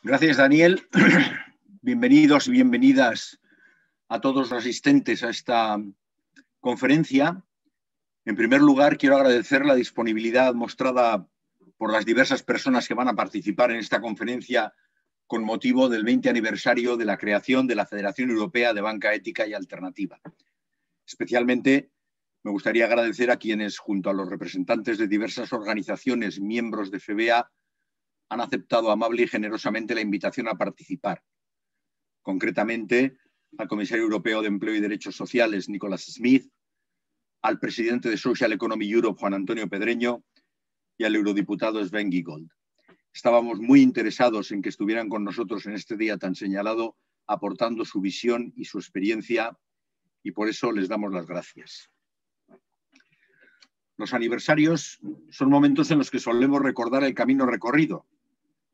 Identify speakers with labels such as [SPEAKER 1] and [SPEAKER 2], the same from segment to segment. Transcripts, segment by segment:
[SPEAKER 1] Gracias, Daniel. Bienvenidos y bienvenidas a todos los asistentes a esta conferencia. En primer lugar, quiero agradecer la disponibilidad mostrada por las diversas personas que van a participar en esta conferencia con motivo del 20 aniversario de la creación de la Federación Europea de Banca Ética y Alternativa. Especialmente me gustaría agradecer a quienes, junto a los representantes de diversas organizaciones miembros de FEBEA, han aceptado amable y generosamente la invitación a participar. Concretamente, al Comisario Europeo de Empleo y Derechos Sociales, Nicholas Smith, al presidente de Social Economy Europe, Juan Antonio Pedreño, y al eurodiputado Sven Giegold. Estábamos muy interesados en que estuvieran con nosotros en este día tan señalado, aportando su visión y su experiencia, y por eso les damos las gracias. Los aniversarios son momentos en los que solemos recordar el camino recorrido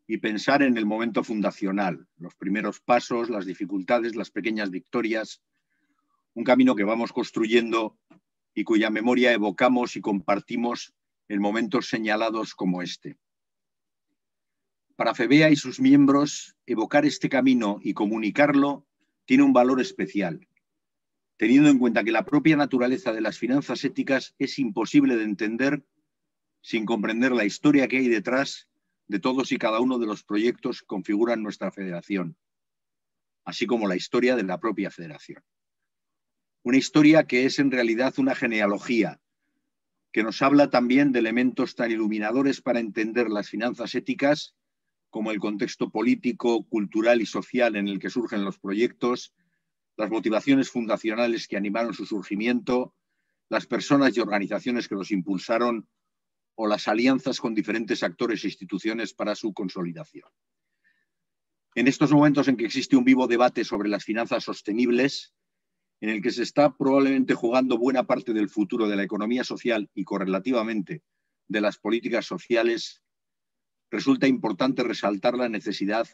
[SPEAKER 1] y pensar en el momento fundacional, los primeros pasos, las dificultades, las pequeñas victorias, un camino que vamos construyendo y cuya memoria evocamos y compartimos en momentos señalados como este. Para FEBEA y sus miembros, evocar este camino y comunicarlo tiene un valor especial, teniendo en cuenta que la propia naturaleza de las finanzas éticas es imposible de entender sin comprender la historia que hay detrás de todos y cada uno de los proyectos que configuran nuestra federación, así como la historia de la propia federación. Una historia que es en realidad una genealogía, que nos habla también de elementos tan iluminadores para entender las finanzas éticas como el contexto político, cultural y social en el que surgen los proyectos, las motivaciones fundacionales que animaron su surgimiento, las personas y organizaciones que los impulsaron o las alianzas con diferentes actores e instituciones para su consolidación. En estos momentos en que existe un vivo debate sobre las finanzas sostenibles, en el que se está probablemente jugando buena parte del futuro de la economía social y correlativamente de las políticas sociales, resulta importante resaltar la necesidad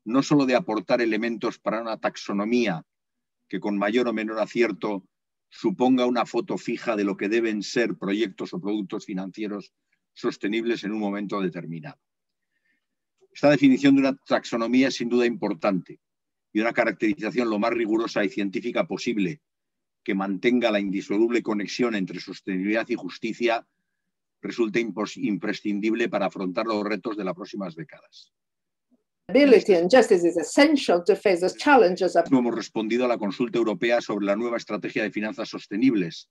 [SPEAKER 1] no solo de aportar elementos para una taxonomía que con mayor o menor acierto suponga una foto fija de lo que deben ser proyectos o productos financieros sostenibles en un momento determinado. Esta definición de una taxonomía es sin duda importante y una caracterización lo más rigurosa y científica posible que mantenga la indisoluble conexión entre sostenibilidad y justicia resulta imprescindible para afrontar los retos de las próximas décadas. Hemos respondido a la consulta europea sobre la nueva estrategia de finanzas sostenibles,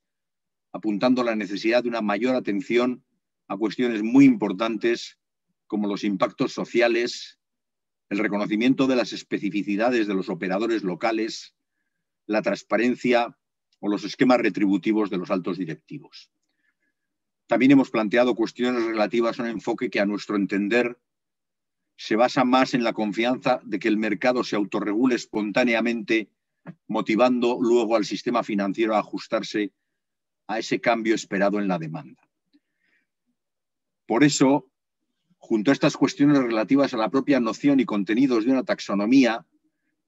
[SPEAKER 1] apuntando a la necesidad de una mayor atención a cuestiones muy importantes como los impactos sociales, el reconocimiento de las especificidades de los operadores locales, la transparencia o los esquemas retributivos de los altos directivos. También hemos planteado cuestiones relativas a un enfoque que, a nuestro entender, se basa más en la confianza de que el mercado se autorregule espontáneamente, motivando luego al sistema financiero a ajustarse a ese cambio esperado en la demanda. Por eso, junto a estas cuestiones relativas a la propia noción y contenidos de una taxonomía,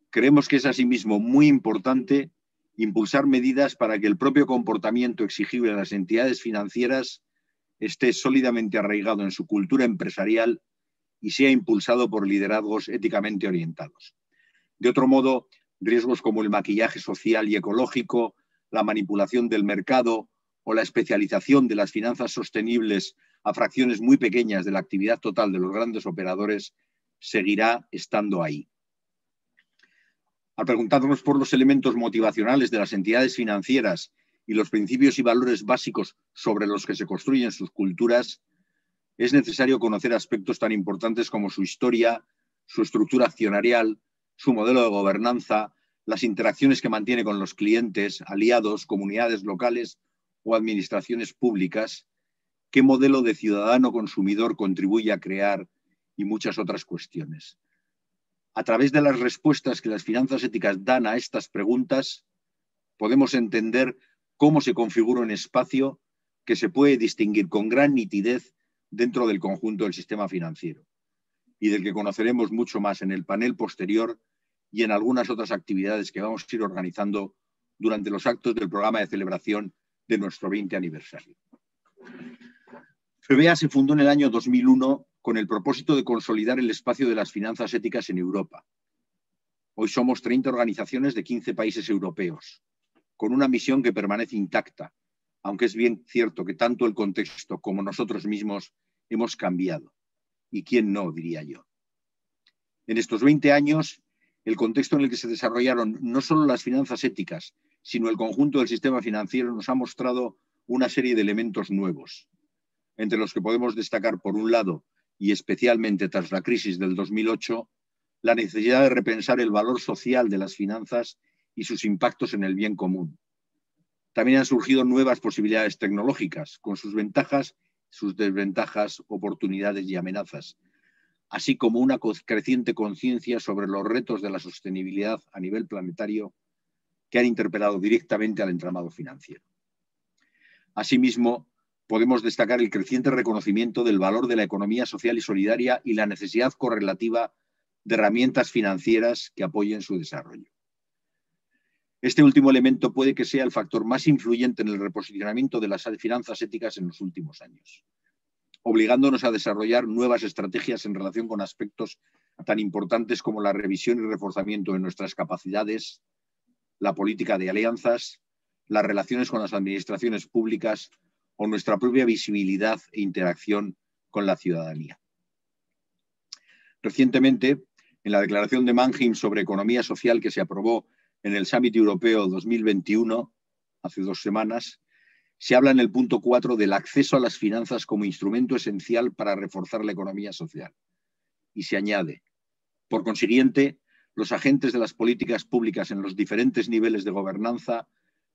[SPEAKER 1] creemos que es asimismo muy importante impulsar medidas para que el propio comportamiento exigible a las entidades financieras esté sólidamente arraigado en su cultura empresarial y sea impulsado por liderazgos éticamente orientados. De otro modo, riesgos como el maquillaje social y ecológico, la manipulación del mercado o la especialización de las finanzas sostenibles a fracciones muy pequeñas de la actividad total de los grandes operadores seguirá estando ahí. Al preguntarnos por los elementos motivacionales de las entidades financieras y los principios y valores básicos sobre los que se construyen sus culturas, es necesario conocer aspectos tan importantes como su historia, su estructura accionarial, su modelo de gobernanza, las interacciones que mantiene con los clientes, aliados, comunidades locales o administraciones públicas, qué modelo de ciudadano consumidor contribuye a crear y muchas otras cuestiones. A través de las respuestas que las finanzas éticas dan a estas preguntas, podemos entender cómo se configura un espacio que se puede distinguir con gran nitidez dentro del conjunto del sistema financiero y del que conoceremos mucho más en el panel posterior y en algunas otras actividades que vamos a ir organizando durante los actos del programa de celebración de nuestro 20 aniversario. FEBEA se fundó en el año 2001 con el propósito de consolidar el espacio de las finanzas éticas en Europa. Hoy somos 30 organizaciones de 15 países europeos, con una misión que permanece intacta, aunque es bien cierto que tanto el contexto como nosotros mismos hemos cambiado. ¿Y quién no, diría yo? En estos 20 años, el contexto en el que se desarrollaron no solo las finanzas éticas, sino el conjunto del sistema financiero nos ha mostrado una serie de elementos nuevos, entre los que podemos destacar, por un lado, y especialmente tras la crisis del 2008, la necesidad de repensar el valor social de las finanzas y sus impactos en el bien común. También han surgido nuevas posibilidades tecnológicas, con sus ventajas, sus desventajas, oportunidades y amenazas, así como una creciente conciencia sobre los retos de la sostenibilidad a nivel planetario que han interpelado directamente al entramado financiero. Asimismo, podemos destacar el creciente reconocimiento del valor de la economía social y solidaria y la necesidad correlativa de herramientas financieras que apoyen su desarrollo. Este último elemento puede que sea el factor más influyente en el reposicionamiento de las finanzas éticas en los últimos años, obligándonos a desarrollar nuevas estrategias en relación con aspectos tan importantes como la revisión y reforzamiento de nuestras capacidades, la política de alianzas, las relaciones con las administraciones públicas o nuestra propia visibilidad e interacción con la ciudadanía. Recientemente, en la declaración de Mannheim sobre economía social que se aprobó en el Summit Europeo 2021, hace 2 semanas, se habla en el punto 4 del acceso a las finanzas como instrumento esencial para reforzar la economía social. Y se añade, por consiguiente, los agentes de las políticas públicas en los diferentes niveles de gobernanza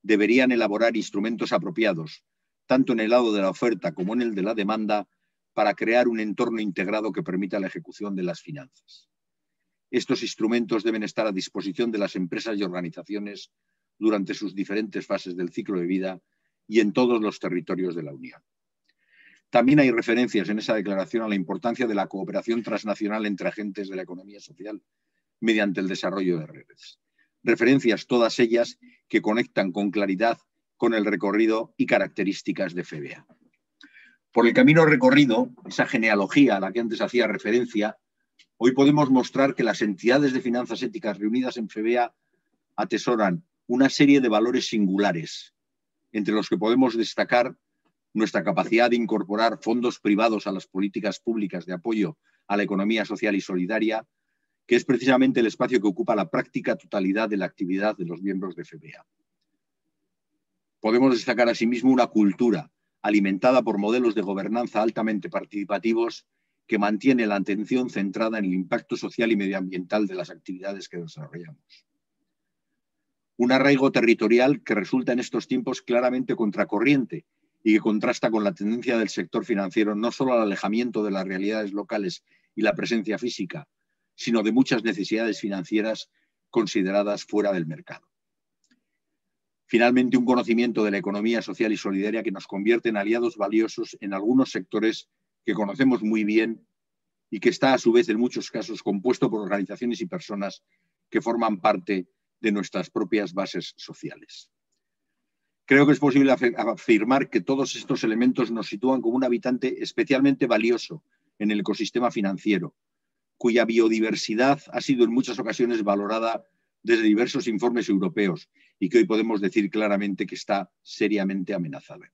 [SPEAKER 1] deberían elaborar instrumentos apropiados, tanto en el lado de la oferta como en el de la demanda, para crear un entorno integrado que permita la ejecución de las finanzas. Estos instrumentos deben estar a disposición de las empresas y organizaciones durante sus diferentes fases del ciclo de vida y en todos los territorios de la Unión. También hay referencias en esa declaración a la importancia de la cooperación transnacional entre agentes de la economía social mediante el desarrollo de redes. Referencias todas ellas que conectan con claridad con el recorrido y características de FEBEA. Por el camino recorrido, esa genealogía a la que antes hacía referencia, hoy podemos mostrar que las entidades de finanzas éticas reunidas en FEBEA atesoran una serie de valores singulares, entre los que podemos destacar nuestra capacidad de incorporar fondos privados a las políticas públicas de apoyo a la economía social y solidaria, que es precisamente el espacio que ocupa la práctica totalidad de la actividad de los miembros de FEBEA. Podemos destacar asimismo una cultura alimentada por modelos de gobernanza altamente participativos que mantiene la atención centrada en el impacto social y medioambiental de las actividades que desarrollamos. Un arraigo territorial que resulta en estos tiempos claramente contracorriente y que contrasta con la tendencia del sector financiero no solo al alejamiento de las realidades locales y la presencia física, sino de muchas necesidades financieras consideradas fuera del mercado. Finalmente, un conocimiento de la economía social y solidaria que nos convierte en aliados valiosos en algunos sectores que conocemos muy bien y que está, a su vez, en muchos casos, compuesto por organizaciones y personas que forman parte de nuestras propias bases sociales. Creo que es posible afirmar que todos estos elementos nos sitúan como un habitante especialmente valioso en el ecosistema financiero, cuya biodiversidad ha sido en muchas ocasiones valorada desde diversos informes europeos y que hoy podemos decir claramente que está seriamente amenazada.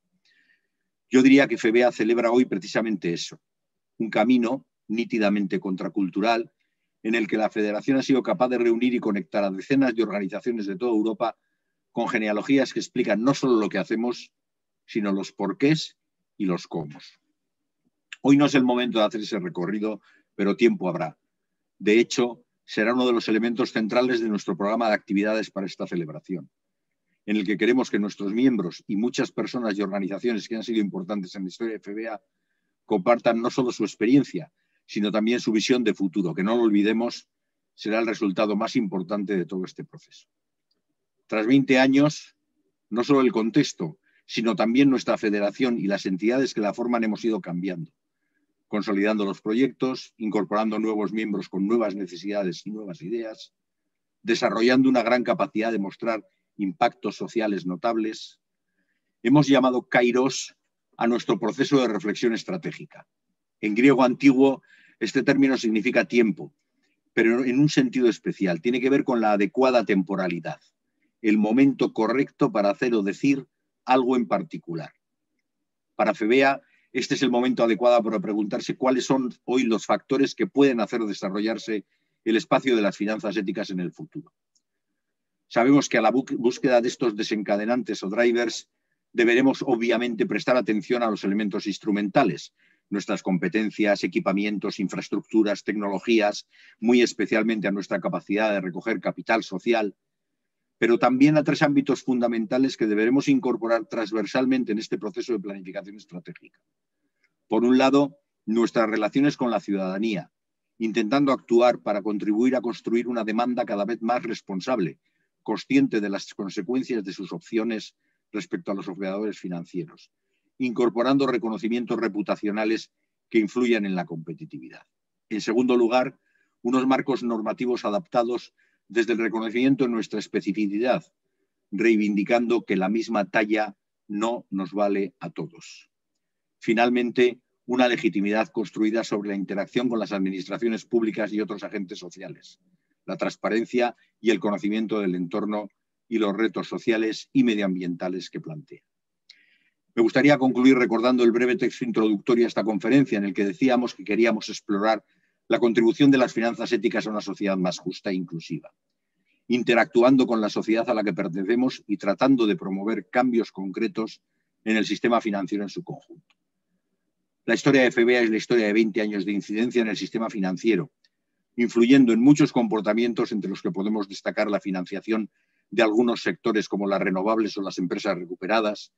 [SPEAKER 1] Yo diría que FEBEA celebra hoy precisamente eso, un camino nítidamente contracultural en el que la Federación ha sido capaz de reunir y conectar a decenas de organizaciones de toda Europa con genealogías que explican no solo lo que hacemos, sino los porqués y los cómo. Hoy no es el momento de hacer ese recorrido, pero tiempo habrá. De hecho, será uno de los elementos centrales de nuestro programa de actividades para esta celebración, en el que queremos que nuestros miembros y muchas personas y organizaciones que han sido importantes en la historia de FEBEA compartan no solo su experiencia, sino también su visión de futuro, que no lo olvidemos, será el resultado más importante de todo este proceso. Tras 20 años, no solo el contexto, sino también nuestra federación y las entidades que la forman hemos ido cambiando, consolidando los proyectos, incorporando nuevos miembros con nuevas necesidades y nuevas ideas, desarrollando una gran capacidad de mostrar impactos sociales notables. Hemos llamado Kairos a nuestro proceso de reflexión estratégica En griego antiguo, este término significa tiempo, pero en un sentido especial. Tiene que ver con la adecuada temporalidad, el momento correcto para hacer o decir algo en particular. Para FEBEA, este es el momento adecuado para preguntarse cuáles son hoy los factores que pueden hacer desarrollarse el espacio de las finanzas éticas en el futuro. Sabemos que a la búsqueda de estos desencadenantes o drivers deberemos obviamente prestar atención a los elementos instrumentales, nuestras competencias, equipamientos, infraestructuras, tecnologías, muy especialmente a nuestra capacidad de recoger capital social, pero también a 3 ámbitos fundamentales que deberemos incorporar transversalmente en este proceso de planificación estratégica. Por un lado, nuestras relaciones con la ciudadanía, intentando actuar para contribuir a construir una demanda cada vez más responsable, consciente de las consecuencias de sus opciones respecto a los operadores financieros, incorporando reconocimientos reputacionales que influyan en la competitividad. En segundo lugar, unos marcos normativos adaptados desde el reconocimiento de nuestra especificidad, reivindicando que la misma talla no nos vale a todos. Finalmente, una legitimidad construida sobre la interacción con las administraciones públicas y otros agentes sociales, la transparencia y el conocimiento del entorno y los retos sociales y medioambientales que plantea. Me gustaría concluir recordando el breve texto introductorio a esta conferencia en el que decíamos que queríamos explorar la contribución de las finanzas éticas a una sociedad más justa e inclusiva, interactuando con la sociedad a la que pertenecemos y tratando de promover cambios concretos en el sistema financiero en su conjunto. La historia de FEBEA es la historia de 20 años de incidencia en el sistema financiero, influyendo en muchos comportamientos entre los que podemos destacar la financiación de algunos sectores como las renovables o las empresas recuperadas,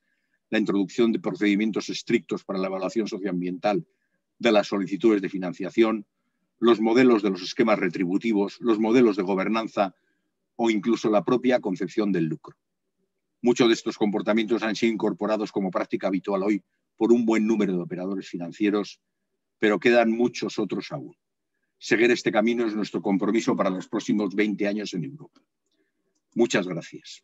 [SPEAKER 1] la introducción de procedimientos estrictos para la evaluación socioambiental de las solicitudes de financiación, los modelos de los esquemas retributivos, los modelos de gobernanza o incluso la propia concepción del lucro. Muchos de estos comportamientos han sido incorporados como práctica habitual hoy por un buen número de operadores financieros, pero quedan muchos otros aún. Seguir este camino es nuestro compromiso para los próximos 20 años en Europa. Muchas gracias.